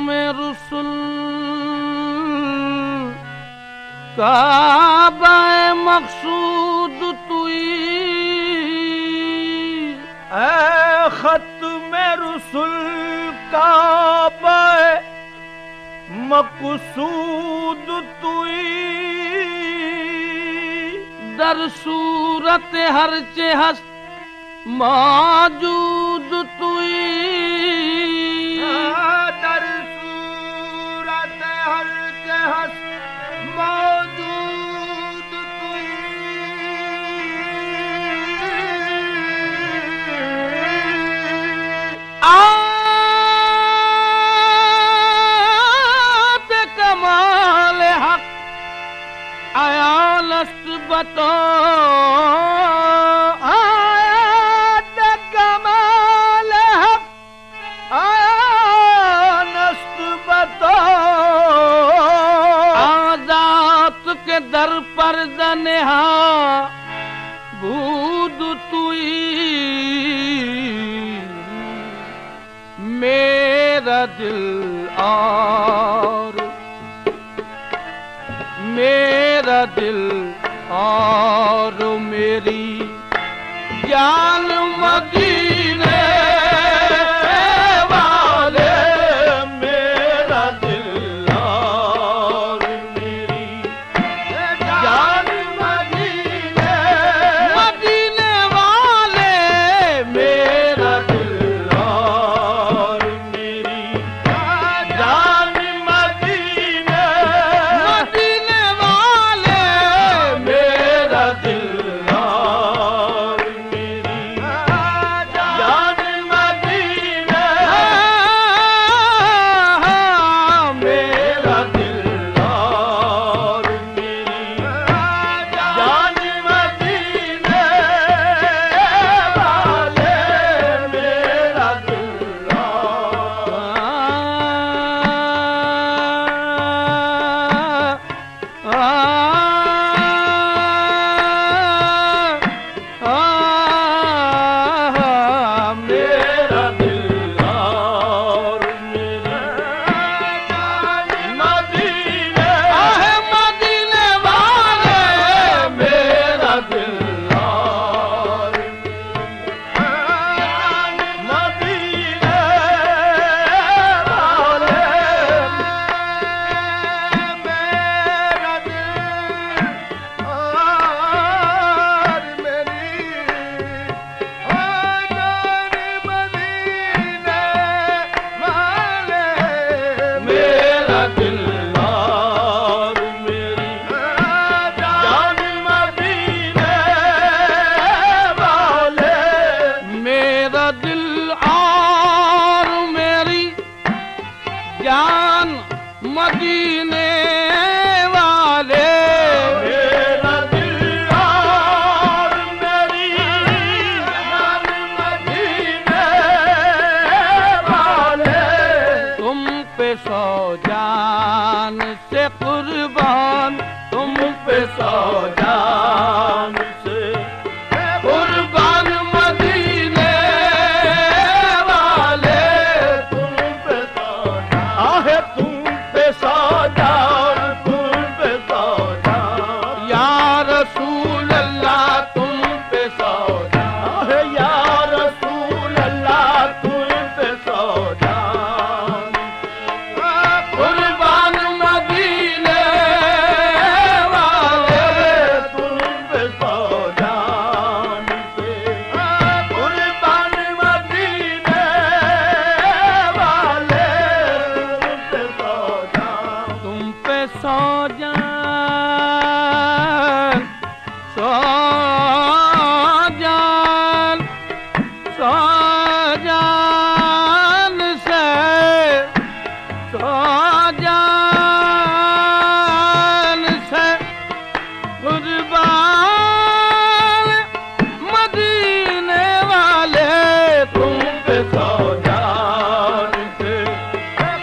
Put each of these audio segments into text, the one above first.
में रुसुल काबा मकसूद तुई ऐ खत में रुसुल काबा मकसूद तुई दर सूरत हर चे हस्त मौजूद तुई दर सूरत हर चे हस्त मौजूद तुई आत कमाल हक आया लस्त बतो आत कमाल हक आया लस्त बतो आजात के दर पर दनेहा बूद तुई मेरा दिल और मेरा दिल और मेरी जान मदीने वाले मेरा दिल और मेरी जान मदीने मदीने वाले मेरा दिल और मेरी जान मदीने मदीने वाले मेरा दिल और मेरी जान मदीने मेरा दिल और मेरी जान मदीने वाले मेरा दिल मेरा दिल और मेरी जान मदीने मदीने वाले मेरा दिल और जान मदीने वाले मेरा दिल और मेरी जान मदीने वाले मेरा दिल और मेरी जान मदीने वाले मेरा दिल और मेरी जान मदीने वाले मेरा दिल और मेरी जान मदीने वाले तुम पे सौ जान से कुर्बान तुम पे सौ जान से कुर्बान मदीने वाले तुम पे सौ जान आहे तुम पे सौ जान तुम पे सौ जान या रसूल अल्लाह तुम पे सौ आहे या रसूल अल्लाह तुम पे सौ जान कुर्बान मदीने वाले तुम पे सौ जान से कुर्बान मदीने वाले तुम पे सौ जान तुम पे सौ जान से सौ जान से कुर्बान मदीने वाले तुम पे सौ जान से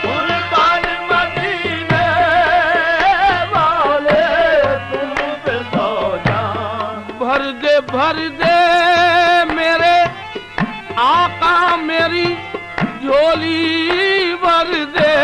कुर्बान मदीने वाले तुम पे सौ जान भर दे मेरे आका मेरी झोली भर दे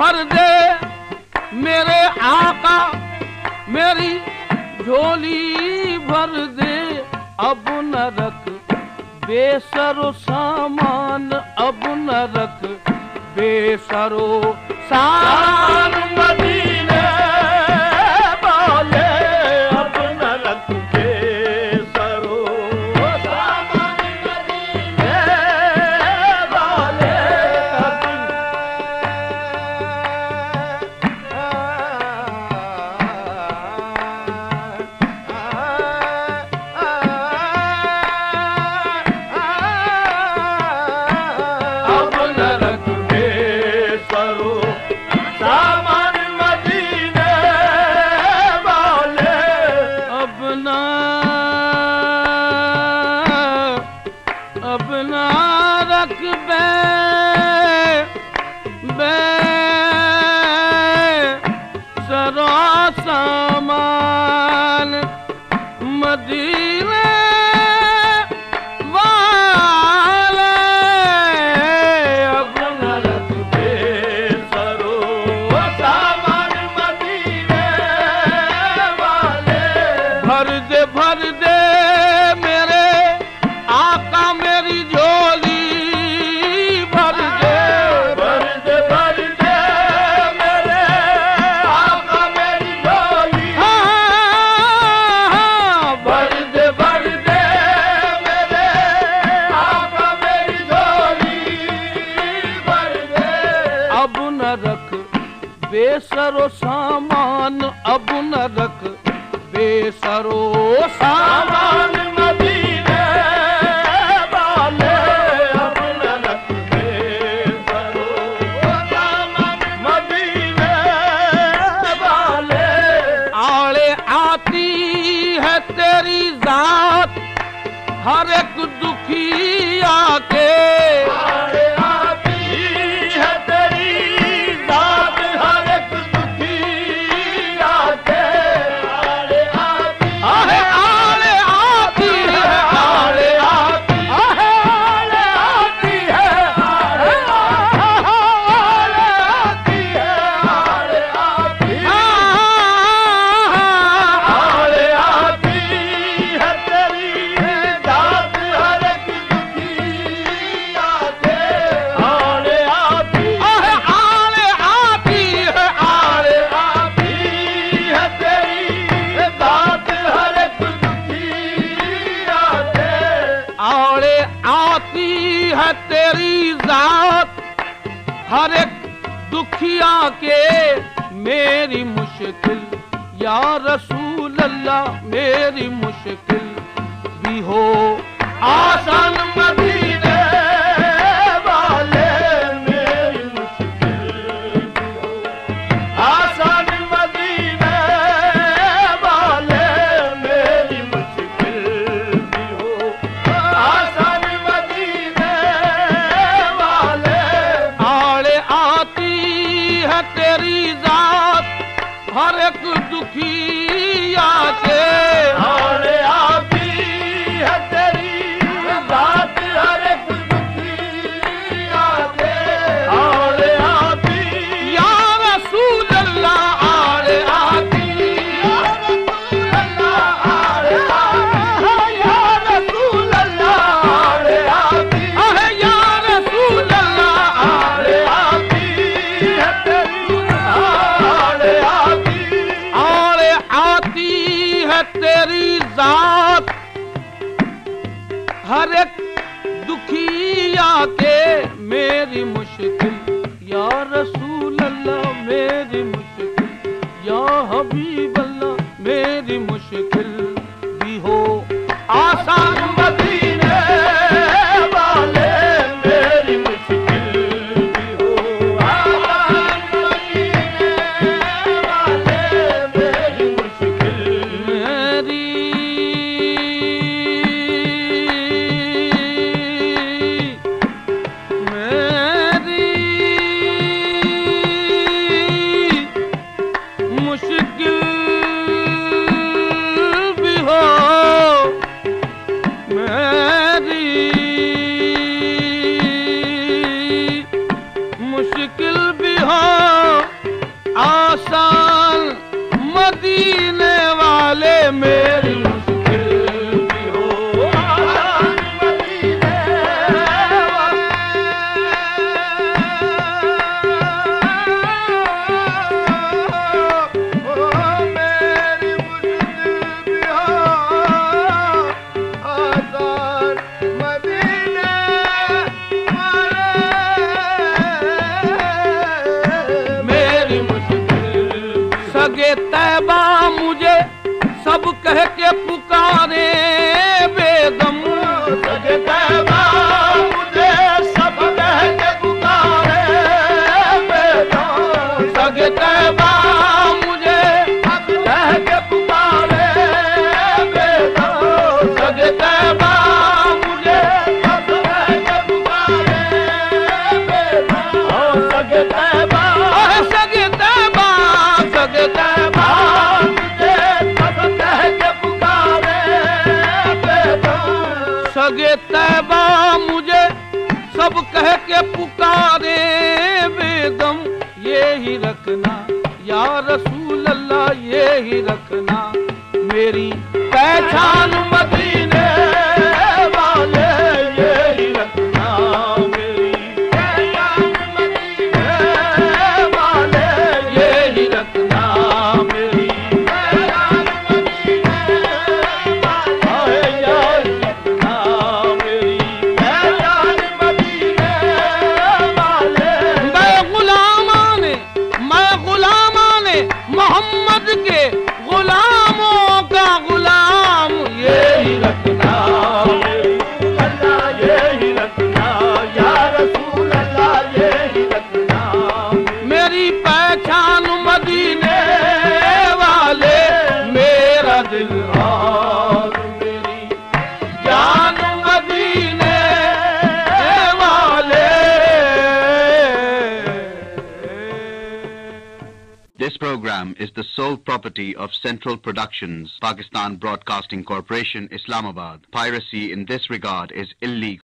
भर दे मेरे आका, मेरी झोली भर दे। अब न रख बेसरो सामान, अब न रख बेसरो सामान। मदीने वाले अब न रख बेसरो सामान, मदीने वाले अब न रख बेसरो सामान, मदीने वाले अब ना रख बेसरो सामान, मदीने वाले। अब न रख बेसरो सामान, मदीने वाले भर दे मेरे आका, मेरी झोली भर दे। भर दे मेरे आका, मेरी झोली। भर दे मेरे आका, मेरी झोली भर दे। अब न रख बेसरो सामान, अब न रख बेसरो सामान। सामान मदीने वाले अब न रख बेसरो सामान, मदीने वाले आड़े आती है तेरी जात, हर एक दुखी आके। आड़े आती है तेरी जात, हर एक दुखी आके। आड़े आती आहे आड़े आती है, आड़े आती आड़े आती है, आड़े आती है, आड़े आती आड़े आती है तेरी जात, हर एक दुखी आके। आड़े आती आहे आड़े आती है, आड़े आती है तेरी जात, हर एक दुखी आके। आड़े आती है तेरी जात, हर एक दुखिया के। मेरी मुश्किल या रसूल अल्लाह, मेरी मुश्किल भी हो आसान। मदीने वाले मेरी मुश्किल भी हो आसान, मदीने वाले मेरी मुश्किल भी हो आसान, मदीने वाले आड़े आती है तेरी जात, हर एक दुखिया के। आड़े आती है तेरी जात, हर एक दुखी आके। आड़े आती या रसूल अल्लाह आड़े आती, या रसूल अल्लाह आड़े आती, या रसूल अल्लाह आड़े आती, आहे या रसूल अल्लाह आड़े आती है तेरी आड़े आती आड़े आती है तेरी जात, हर एक दुखिया के। मेरी मुश्किल या रसूल अल्लाह, मेरी मुश्किल या हबीब अल्लाह, मेरी मुश्किल भी हो आसान। मदीने वाले मेरी मुश्किल भी हो आसान, मदीने वाले मेरी मुश्किल मेरी मुश्किल भी हो आसान मदीने वाले मेरी मुश्किल भी हो आसान मदीने मेरी मुश्किल भी हो आसान मदीने वाले मेरी सगे तैबा मुझे सब कह के पुकारे बेदम सगे तैबा मुझे सब कह के पुकारे बेदम सगे तैबा मुझे सब कह के पुकारे बेदम सगे तैबा मुझे सब कह के पुकारे बेदम सगे तैबा सगे तैबा सगे तैबा मुझे सब कह के पुकारे बेदम सगे तैबा मुझे सब कह के पुकारे बेदम ये ही रखना या रसूल अल्लाह ये ही रखना मेरी पहचान मदीने वाले ये ही रखना मेरी पहचान मदीने वाले ये ही रखना मेरी पहचान मदीने वाले ये ही रखना मेरी पहचान मदीने वाले मैं गुलामान मोहम्मद के गुलामों का गुलाम ये ही रखना मेरी अल्लाह ये ही रखना या रसूल अल्लाह ये ही रखना मेरी पहचान मदीने वाले मेरा दिल और मेरी जान मदीने वाले This program is the sole property of Central Productions, Pakistan Broadcasting Corporation, Islamabad. Piracy in this regard is illegal.